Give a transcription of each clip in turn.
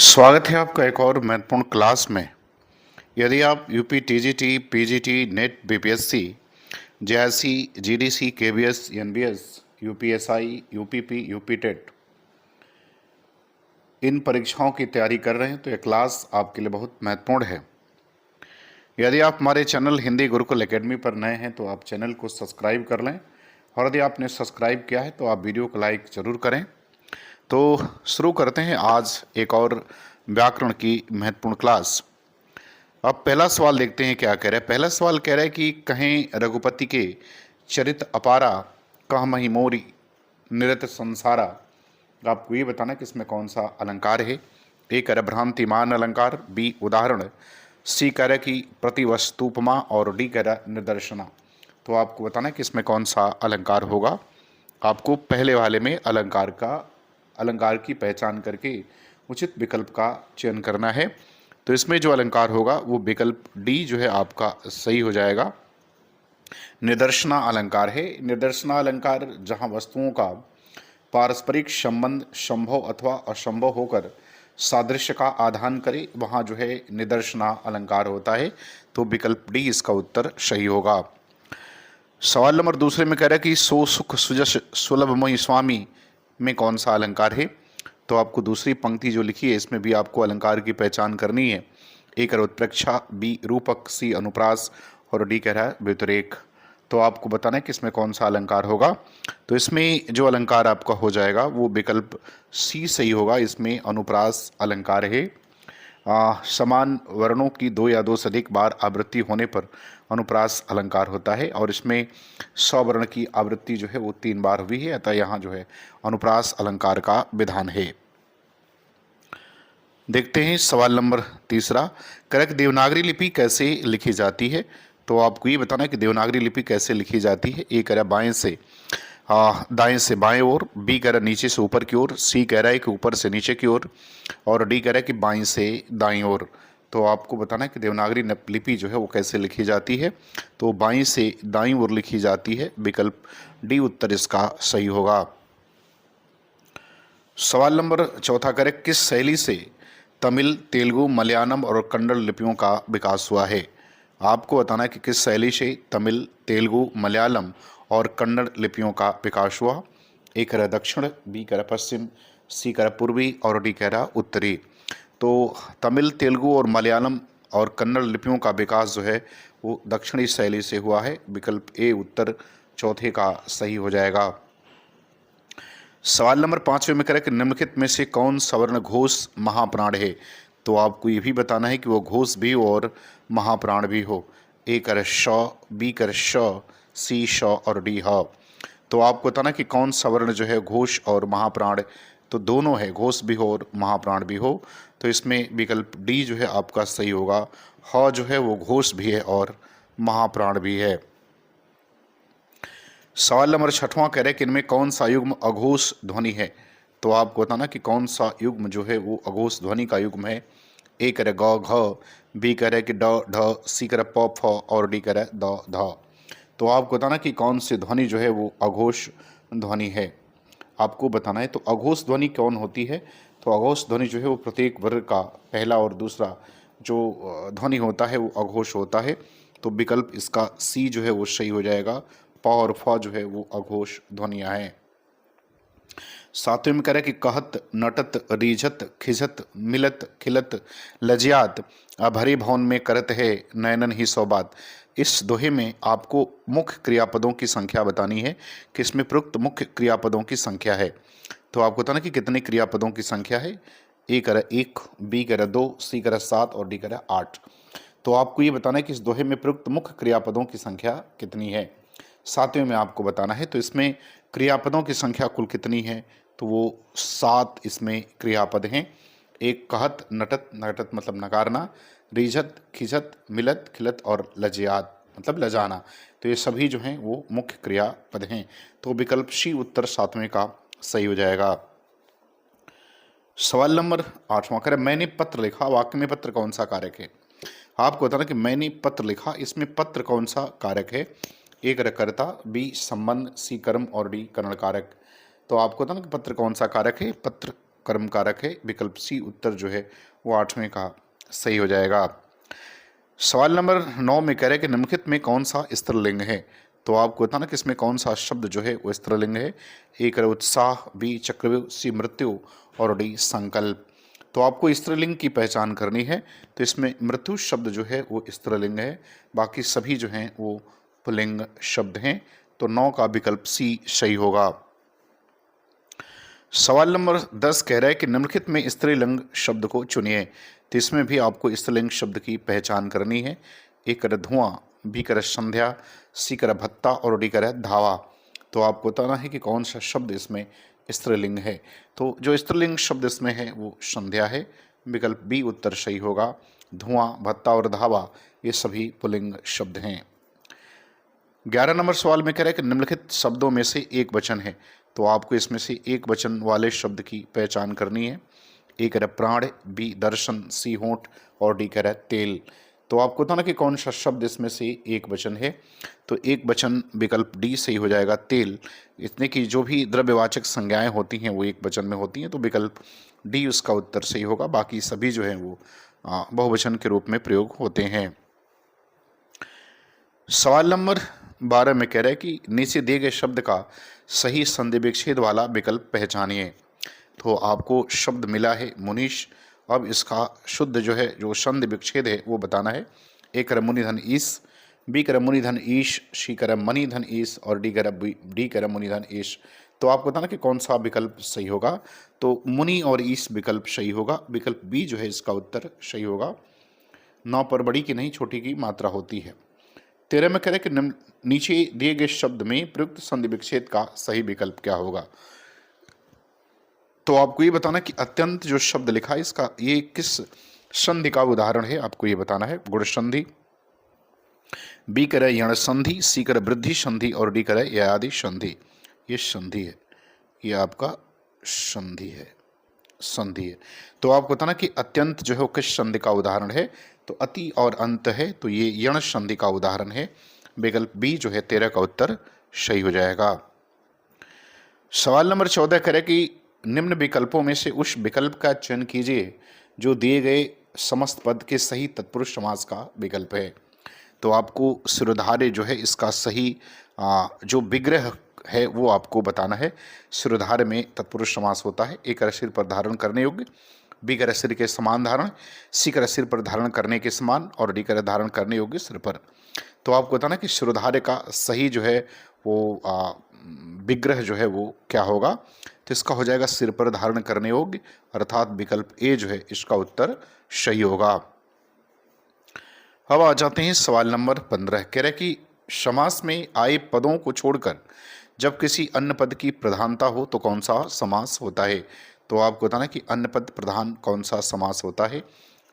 स्वागत है आपका एक और महत्वपूर्ण क्लास में। यदि आप UP TGT, PGT, NET, BPSC, JIC, GDC, KBS, NBS, UPSI, UPP, UP TET इन परीक्षाओं की तैयारी कर रहे हैं तो यह क्लास आपके लिए बहुत महत्वपूर्ण है। यदि आप हमारे चैनल हिंदी गुरुकुल एकेडमी पर नए हैं तो आप चैनल को सब्सक्राइब कर लें, और यदि आपने सब्सक्राइब किया है तो आप वीडियो को लाइक ज़रूर करें। तो शुरू करते हैं आज एक और व्याकरण की महत्वपूर्ण क्लास। अब पहला सवाल देखते हैं क्या कह रहा है। पहला सवाल कह रहा है कि कहें रघुपति के चरित अपारा, कह मही मोरी निरत संसारा। आपको ये बताना कि इसमें कौन सा अलंकार है। ए कह रहा भ्रांतिमान अलंकार, बी उदाहरण, सी कह रहा कि प्रतिवस्तुपमा, और डी कह रहा निदर्शना। तो आपको बताना कि इसमें कौन सा अलंकार होगा। आपको पहले वाले में अलंकार की पहचान करके उचित विकल्प का चयन करना है। तो इसमें जो अलंकार होगा वो विकल्प डी जो है आपका सही हो जाएगा। निदर्शना अलंकार है। निदर्शना अलंकार जहाँ वस्तुओं का पारस्परिक संबंध संभव अथवा असंभव होकर सादृश्य का आधान करे, वहाँ जो है निदर्शना अलंकार होता है। तो विकल्प डी इसका उत्तर सही होगा। सवाल नंबर दूसरे में कह रहा है कि सो सुख सुजस सुलभ मोहि स्वामी में कौन सा अलंकार है। तो आपको दूसरी पंक्ति जो लिखी है इसमें भी आपको अलंकार की पहचान करनी है। ए कह रहा उत्प्रेक्षा, बी रूपक, सी अनुप्रास, और डी कह रहा है व्यतिरेक। तो आपको बताना है कि इसमें कौन सा अलंकार होगा। तो इसमें जो अलंकार आपका हो जाएगा वो विकल्प सी सही होगा। इसमें अनुप्रास अलंकार है। समान वर्णों की दो या दो से अधिक बार आवृत्ति होने पर अनुप्रास अलंकार होता है, और इसमें स्वर्ण की आवृत्ति जो है वो 3 बार हुई है, अतः यहाँ जो है अनुप्रास अलंकार का विधान है। देखते हैं सवाल नंबर तीसरा। करक देवनागरी लिपि कैसे लिखी जाती है। तो आपको ये बताना है कि देवनागरी लिपि कैसे लिखी जाती है। ए कह रहा बाएं से दाएं से बाएं ओर, बी कह रहा नीचे से ऊपर की ओर, सी कह रहा है कि ऊपर से नीचे की ओर, और डी कह रहा है कि बाएं से दाईं ओर। तो आपको बताना है कि देवनागरी लिपि जो है वो कैसे लिखी जाती है। तो बाईं से दाईं ओर लिखी जाती है। विकल्प डी उत्तर इसका सही होगा। सवाल नंबर चौथा करें, किस शैली से तमिल, तेलुगु, मलयालम और कन्नड़ लिपियों का विकास हुआ है। आपको बताना है कि किस शैली से तमिल, तेलुगु, मलयालम और कन्नड़ लिपियों का विकास हुआ। ए कह रहा दक्षिण, बी कह रहा पश्चिम, सी कह रहा पूर्वी, और डी कह रहा उत्तरी। तो तमिल, तेलुगु और मलयालम और कन्नड़ लिपियों का विकास जो है वो दक्षिणी शैली से हुआ है। विकल्प ए उत्तर चौथे का सही हो जाएगा। सवाल नंबर 5 में करें कि निम्नलिखित में से कौन सवर्ण घोष महाप्राण है। तो आपको ये भी बताना है कि वो घोष भी हो और महाप्राण भी हो। ए कर श, बी कर श, सी श, और डी ह। तो आपको बताना कि कौन सवर्ण जो है घोष और महाप्राण, तो दोनों है, घोष भी हो और महाप्राण भी हो। तो इसमें विकल्प डी जो है आपका सही होगा। ह जो है वो घोष भी है और महाप्राण भी है। सवाल नंबर 6वां कह रहे हैं कि इनमें कौन सा युग्म अघोष ध्वनि है। तो आपको बताना कि कौन सा युग्म जो है वो अघोष ध्वनि का युग्म है। ए कह रहे ग घ, बी कह रहे कि ड ढ, सी कह रहे प फ, और डी कह रहे द ध। तो आपको बताना कि कौन सी ध्वनि जो है वो अघोष ध्वनि है। आपको बताना है तो अघोष ध्वनि कौन होती है। तो अघोष ध्वनि जो है वो प्रत्येक वर्ग का पहला और दूसरा जो ध्वनि होता है वो अघोष होता है। तो विकल्प इसका सी जो है वो सही हो जाएगा। प और फ जो है वो अघोष ध्वनियाँ हैं। सातवें में कह रहा है कि कहत, नटत, रीझत, खिझत, मिलत, खिलत, लजियात, अभरी भवन में करत है नयनन ही सौबात। इस दोहे में आपको मुख्य क्रियापदों की संख्या बतानी है कि इसमें प्रयुक्त मुख्य क्रियापदों की संख्या है। तो आपको बताना कि कितने क्रियापदों की संख्या है। ए कह रहा 1, बी कह रहा 2, सी कह रहा 7, और डी कह रहा 8। तो आपको ये बताना है कि इस दोहे में प्रयुक्त मुख्य क्रियापदों की संख्या कितनी है। सातवें में आपको बताना है तो इसमें क्रियापदों की संख्या कुल कितनी है। तो वो 7 इसमें क्रियापद हैं। एक कहत, नटत, नटत मतलब नकारना, रीझत, खिझत, मिलत, खिलत, और लजियात मतलब लजाना। तो ये सभी जो हैं वो मुख्य क्रियापद हैं। तो विकल्प सी उत्तर 7वें का सही हो जाएगा। सवाल नंबर 8वां करें, मैंने पत्र लिखा, वाक्य में पत्र कौन सा कारक है। आपको बताना कि मैंने पत्र लिखा, इसमें पत्र कौन सा कारक है। ए कर्ता, बी संबंध, सी कर्म, और डी करण कारक। तो आपको बताना कि पत्र कौन सा कारक है। पत्र कर्म कारक है। विकल्प सी उत्तर जो है वो 8वें का सही हो जाएगा। सवाल नंबर 9 में कह रहे हैं कि निम्नलिखित में कौन सा स्त्रीलिंग है। तो आपको बताना कि इसमें कौन सा शब्द जो है वो स्त्रीलिंग है। ए है उत्साह, बी चक्रव्यूह, सी मृत्यु और डी संकल्प। तो आपको स्त्रीलिंग की पहचान करनी है। तो इसमें मृत्यु शब्द जो है वो स्त्रीलिंग है, बाकी सभी जो हैं वो पुल्लिंग शब्द हैं। तो 9 का विकल्प सी सही होगा। सवाल नंबर 10 कह रहा है कि निम्नलिखित में स्त्रीलिंग शब्द को चुनिए। तो इसमें भी आपको स्त्रीलिंग शब्द की पहचान करनी है। ए कर धुआं, बी कर संध्या, सी कर भत्ता और डी कर धावा। तो आपको बताना है कि कौन सा शब्द इसमें स्त्रीलिंग है। तो जो स्त्रीलिंग शब्द इसमें है वो संध्या है। विकल्प बी उत्तर सही होगा। धुआं, भत्ता और धावा ये सभी पुल्लिंग शब्द हैं। 11 नंबर सवाल में कह रहा है कि निम्नलिखित शब्दों में से एक वचन है। तो आपको इसमें से एक वचन वाले शब्द की पहचान करनी है। ए कह रहा प्राण, बी दर्शन, सी होंठ और डी कह रहा तेल। तो आपको बताना कि कौन सा शब्द इसमें से एक वचन है। तो एक वचन विकल्प डी सही हो जाएगा, तेल। इतने की जो भी द्रव्यवाचक संज्ञाएं होती हैं वो एक वचन में होती हैं। तो विकल्प डी उसका उत्तर सही होगा। बाकी सभी जो हैं वो बहुवचन के रूप में प्रयोग होते हैं। सवाल नंबर 12 में कह रहा है कि नीचे दिए गए शब्द का सही संधि विच्छेद वाला विकल्प पहचानिए। तो आपको शब्द मिला है मुनीश। अब इसका शुद्ध जो है जो संधि विच्छेद है वो बताना है। ए कर मुनि धन ईश, बी कर मुनि धन ईश, सी कर मणि धन ईश और डी कर मुनि धन ईश। तो आपको बताना कि कौन सा विकल्प सही होगा। तो मुनि और ईश विकल्प सही होगा। विकल्प बी जो है इसका उत्तर सही होगा। 9 पर बड़ी की नहीं छोटी की मात्रा होती है। 13 में कह रहे कि नीचे दिए गए शब्द में प्रयुक्त संधि विच्छेद का सही विकल्प क्या होगा। तो आपको ये बताना कि अत्यंत जो शब्द लिखा है इसका ये किस संधि का उदाहरण है, आपको ये बताना है। गुण संधि, बी करे यण संधि, सी करे वृद्धि संधि और डी करे ययादि संधि। ये संधि है, ये आपका संधि है, संधि है। तो आपको बताना कि अत्यंत जो है वो किस संधि का उदाहरण है। तो अति और अंत है, तो ये यण संधि का उदाहरण है। विकल्प बी जो है 13 का उत्तर सही हो जाएगा। सवाल नंबर 14 करें कि निम्न विकल्पों में से उस विकल्प का चयन कीजिए जो दिए गए समस्त पद के सही तत्पुरुष समास का विकल्प है। तो आपको सिरोधार्य जो है इसका सही जो विग्रह है वो आपको बताना है। सिरोधार्य में तत्पुरुष समास होता है। ए कर सिर पर धारण करने योग्य, बी कर सिर के समान धारण, सी कर सिर पर धारण करने के समान और डी कर धारण करने योग्य सिर पर। तो आपको बताना कि सिरोधार्य का सही जो है वो विग्रह जो है वो क्या होगा। तो इसका हो जाएगा सिर पर धारण करने योग्य, अर्थात विकल्प ए जो है इसका उत्तर सही होगा। अब आ जाते हैं सवाल नंबर 15। कह रहे कि समास में आए पदों को छोड़कर जब किसी अन्य पद की प्रधानता हो तो कौन सा समास होता है। तो आपको बताना कि अन्य पद प्रधान कौन सा समास होता है।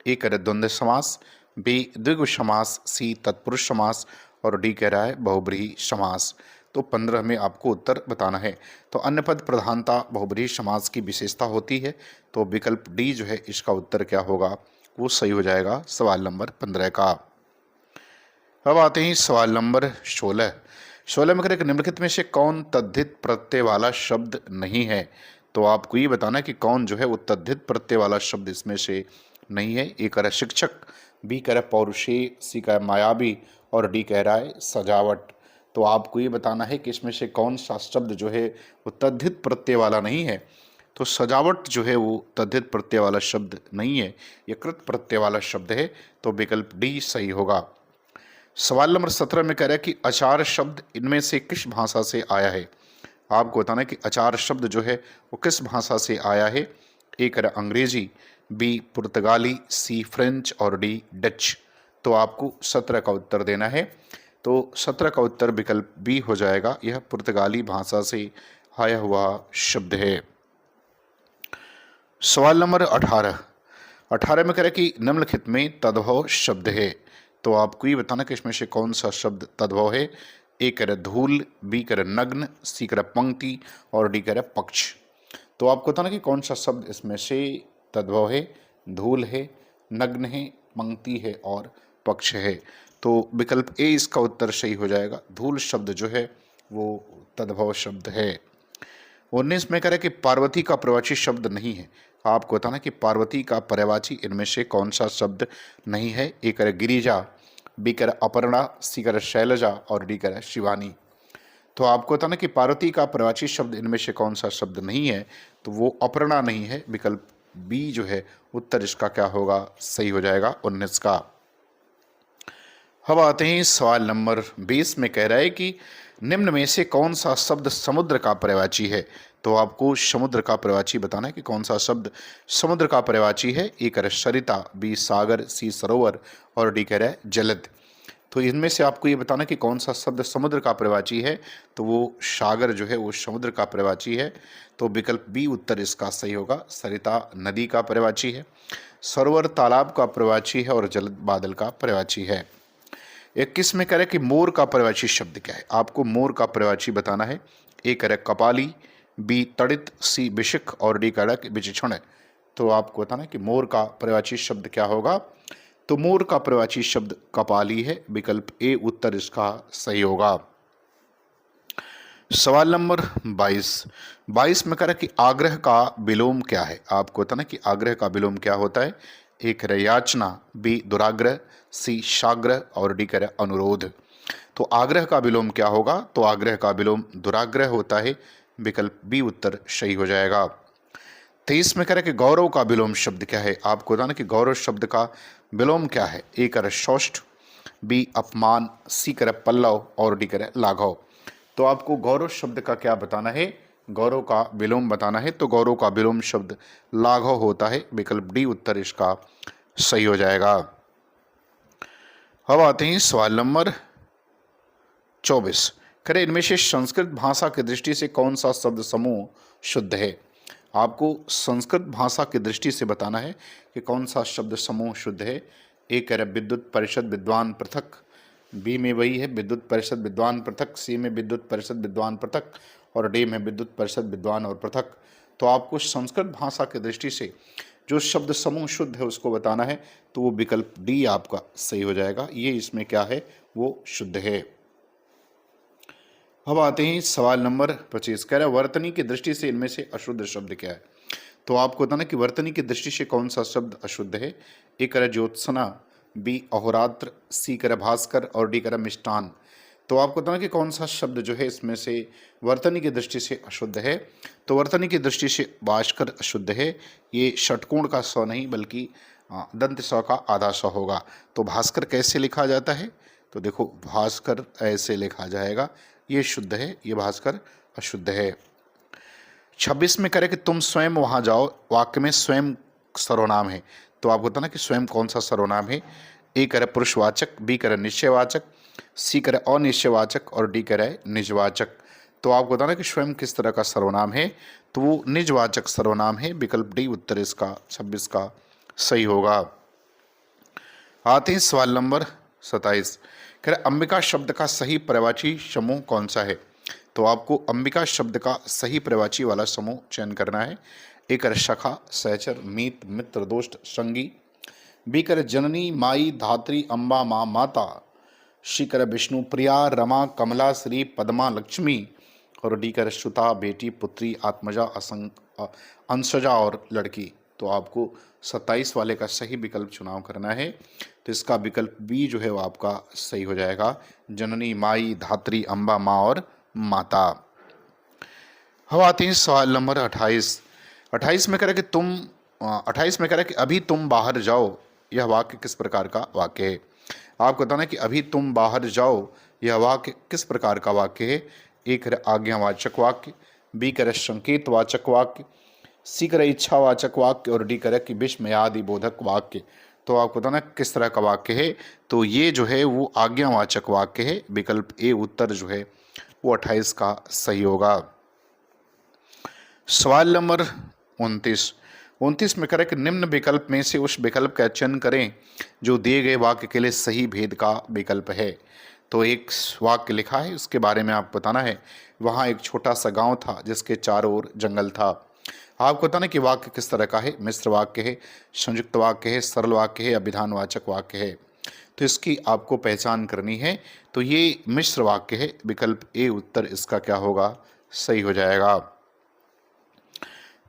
ए कह रहे द्वंद्व समास, बी द्विगु समास, सी तत्पुरुष समास और डी कह रहा है बहुब्रीहि समास। तो 15 में आपको उत्तर बताना है। तो अन्य पद प्रधानता बहुब्रीहि समास की विशेषता होती है। तो विकल्प डी जो है इसका उत्तर क्या होगा, वो सही हो जाएगा सवाल नंबर 15 का। अब आते हैं सवाल नंबर 16। 16 में करें निम्नलिखित में से कौन तद्धित प्रत्यय वाला शब्द नहीं है। तो आपको ये बताना है कि कौन जो है वो तद्धित प्रत्यय वाला शब्द इसमें से नहीं है। ए कह रहा शिक्षक, बी कह रहा पौरुषेय, सी कह रहा मायावी और डी कह रहा है सजावट। तो आपको ये बताना है कि इसमें से कौन सा शब्द जो है वो तद्धित प्रत्यय वाला नहीं है। तो सजावट जो है वो तद्धित प्रत्यय वाला शब्द नहीं है, ये कृत प्रत्यय वाला शब्द है। तो विकल्प डी सही होगा। सवाल नंबर 17 में कह रहा है कि अचार शब्द इनमें से किस भाषा से आया है। आपको बताना है कि अचार शब्द जो है वो किस भाषा से आया है। ए कह रहा अंग्रेजी, बी पुर्तगाली, सी फ्रेंच और डी डच। तो आपको 17 का उत्तर देना है। तो 17 का उत्तर विकल्प बी हो जाएगा, यह पुर्तगाली भाषा से आया हुआ शब्द है। सवाल नंबर 18 में कह रहा है कि निम्नलिखित में तद्भव शब्द है। तो आपको ये बताना कि इसमें से कौन सा शब्द तद्भव है। ए कह रहा धूल, बी कह रहा नग्न, सी कह रहा पंक्ति और डी कह रहा पक्ष। तो आपको बताना कि कौन सा शब्द इसमें से तद्भव है। धूल है, नग्न है, पंक्ति है और पक्ष है। तो विकल्प ए इसका उत्तर सही हो जाएगा। धूल शब्द जो है वो तद्भव शब्द है। 19 में कह रहा है कि पार्वती का पर्यायवाची शब्द नहीं है। आपको बताना कि पार्वती का पर्यायवाची इनमें से कौन सा शब्द नहीं है। ए करे गिरिजा, बी करे अपर्णा, सी करे शैलजा और डी करे शिवानी। तो आपको बताना कि पार्वती का पर्यायवाची शब्द इनमें से कौन सा शब्द नहीं है, तो वो अपर्णा नहीं है। विकल्प बी जो है उत्तर इसका क्या होगा, सही हो जाएगा 19 का। अब आते हैं सवाल नंबर 20 में कह रहा है कि निम्न में से कौन सा शब्द समुद्र का पर्यायवाची है। तो आपको समुद्र का पर्यायवाची बताना है कि कौन सा शब्द समुद्र का पर्यायवाची है। ए कह रहा है सरिता, बी सागर, सी सरोवर और डी कह रहा है जलद। तो इनमें से आपको ये बताना कि कौन सा शब्द समुद्र का पर्यायवाची है, तो वो सागर जो है वो समुद्र का पर्यायवाची है। तो विकल्प बी उत्तर इसका सही होगा। सरिता नदी का पर्यायवाची है, सरोवर तालाब का पर्यायवाची है और जलद बादल का पर्यायवाची है। 21 में कह रहे कि मोर का पर्यायवाची शब्द क्या है। आपको मोर का पर्यायवाची बताना है। ए कह रहे कपाली, बी तड़ित, सी बिशिख और डी कह रहा कि विचक्षण है। तो आपको बताना कि मोर का पर्यायवाची शब्द क्या होगा। तो मोर का पर्यायवाची शब्द कपाली है। विकल्प ए उत्तर इसका सही होगा। सवाल नंबर 22 में कह रहा कि आग्रह का विलोम क्या है। आपको बताना कि आग्रह का विलोम क्या होता है। ए कह रहे याचना, बी दुराग्रह, सी शाग्रह और डी कह रहे अनुरोध। तो आग्रह का विलोम क्या होगा, तो आग्रह का विलोम दुराग्रह होता है। विकल्प बी उत्तर सही हो जाएगा। 23 में कह रहे कि गौरव का विलोम शब्द क्या है। आपको बताना कि गौरव शब्द का विलोम क्या है। ए कह रहे शौष्ठ, बी अपमान, सी कह रहे पल्लव और डी कह रहे लाघव। तो आपको गौरव शब्द का क्या बताना है, गौरव का विलोम बताना है। तो गौरव का विलोम शब्द लाघव होता है। विकल्प डी उत्तर इसका सही हो जाएगा। अब आते हैं सवाल नंबर 24। करें इनमें से संस्कृत भाषा की दृष्टि से कौन सा शब्द समूह शुद्ध है। आपको संस्कृत भाषा की दृष्टि से बताना है कि कौन सा शब्द समूह शुद्ध है। ए कह रहे विद्युत परिषद विद्वान पृथक, बी में वही है विद्युत परिषद विद्वान पृथक, सी में विद्युत परिषद विद्वान पृथक और डी में विद्युत परिषद विद्वान और पृथक। तो आपको संस्कृत भाषा की दृष्टि से जो शब्द समूह शुद्ध है उसको बताना है। तो वो विकल्प डी आपका सही हो जाएगा। ये इसमें क्या है, वो शुद्ध है। अब आते हैं सवाल नंबर 25। कह रहा है वर्तनी की दृष्टि से इनमें से अशुद्ध शब्द क्या है। तो आपको बताना कि वर्तनी की दृष्टि से कौन सा शब्द अशुद्ध है। ए कह रहा ज्योत्सना, बी अहोरात्र, सी कह रहा भास्कर और डी कह रहा मिष्टान। तो आपको बताना कि कौन सा शब्द जो है इसमें से वर्तनी की दृष्टि से अशुद्ध है। तो वर्तनी की दृष्टि से भास्कर अशुद्ध है। ये षटकोण का स नहीं बल्कि दंत स का आधा स होगा। तो भास्कर कैसे लिखा जाता है, तो देखो भास्कर ऐसे लिखा जाएगा, ये शुद्ध है, ये भास्कर अशुद्ध है। 26 में करे कि तुम स्वयं वहां जाओ, वाक्य में स्वयं सर्वनाम है। तो आपको बताना कि स्वयं कौन सा सर्वनाम है। ए करे पुरुषवाचक, बी करे निश्चयवाचक, सी करे अनिश्चयवाचक और डी करे निजवाचक। तो आपको बताना कि स्वयं किस तरह का सर्वनाम है, तो वो निजवाचक सर्वनाम है। विकल्प डी उत्तर इसका 26 का सही होगा। आते हैं सवाल नंबर 27। कह रहे अंबिका शब्द का सही पर्यायवाची समूह कौन सा है। तो आपको अंबिका शब्द का सही पर्यायवाची वाला समूह चयन करना है। ए कर सखा, सहचर, मीत, मित्र, दोस्त, संगी, बी कर जननी, माई, धात्री, अम्बा, माँ, माता, शी कर विष्णु प्रिया, रमा, कमला, श्री, पद्मा, लक्ष्मी और डी कर श्रुता, बेटी, पुत्री, आत्मजा, अंशजा और लड़की। तो आपको 27 वाले का सही विकल्प चुनाव करना है। तो इसका विकल्प बी जो है वो आपका सही हो जाएगा। जननी, माई, धात्री, अम्बा, माँ और माता। हम आते हैं सवाल नंबर 28। 28 में कह रहा कि 28 में कह रहा कि अभी तुम बाहर जाओ, यह वाक्य किस प्रकार का वाक्य है। आपको बताना कि अभी तुम बाहर जाओ यह वाक्य किस प्रकार का वाक्य है। ए कह रहा आज्ञावाचक वाक्य, बी कह रहा संकेतवाचक वाक्य, सी कह रहा इच्छावाचक वाक्य और डी कह रहा कि विस्मयादि बोधक वाक्य। तो आपको बताना किस तरह का वाक्य है। तो ये जो है वो आज्ञावाचक वाक्य है। विकल्प ए उत्तर जो है वो 28 का सही होगा। सवाल नंबर 29 में करें कि निम्न विकल्प में से उस विकल्प का चयन करें जो दिए गए वाक्य के लिए सही भेद का विकल्प है। तो एक वाक्य लिखा है, उसके बारे में आप बताना है। वहाँ एक छोटा सा गांव था जिसके चारों ओर जंगल था। आपको बताना कि वाक्य किस तरह का है। मिश्र वाक्य है, संयुक्त वाक्य है, सरल वाक्य है या विधानवाचक वाक्य है। तो इसकी आपको पहचान करनी है। तो ये मिश्र वाक्य है। विकल्प ए उत्तर इसका क्या होगा, सही हो जाएगा।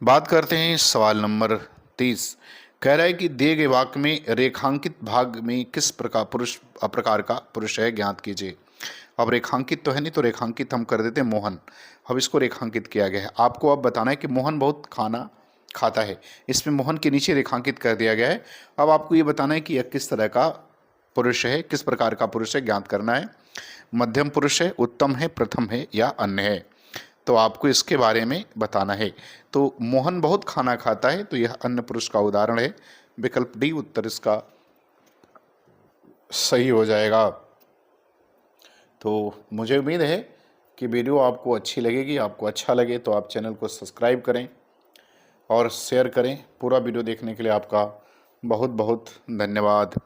बात करते हैं सवाल नंबर 30। कह रहा है कि दिए गए वाक्य में रेखांकित भाग में किस प्रकार का पुरुष है ज्ञात कीजिए। अब रेखांकित तो है नहीं, तो रेखांकित हम कर देते हैं मोहन। अब इसको रेखांकित किया गया है। आपको अब बताना है कि मोहन बहुत खाना खाता है, इसमें मोहन के नीचे रेखांकित कर दिया गया है। अब आपको ये बताना है कि यह किस तरह का पुरुष है, किस प्रकार का पुरुष है ज्ञात करना है। मध्यम पुरुष है, उत्तम है, प्रथम है या अन्य है, तो आपको इसके बारे में बताना है। तो मोहन बहुत खाना खाता है, तो यह अन्य पुरुष का उदाहरण है। विकल्प डी उत्तर इसका सही हो जाएगा। तो मुझे उम्मीद है कि वीडियो आपको अच्छी लगेगी। आपको अच्छा लगे तो आप चैनल को सब्सक्राइब करें और शेयर करें। पूरा वीडियो देखने के लिए आपका बहुत बहुत धन्यवाद।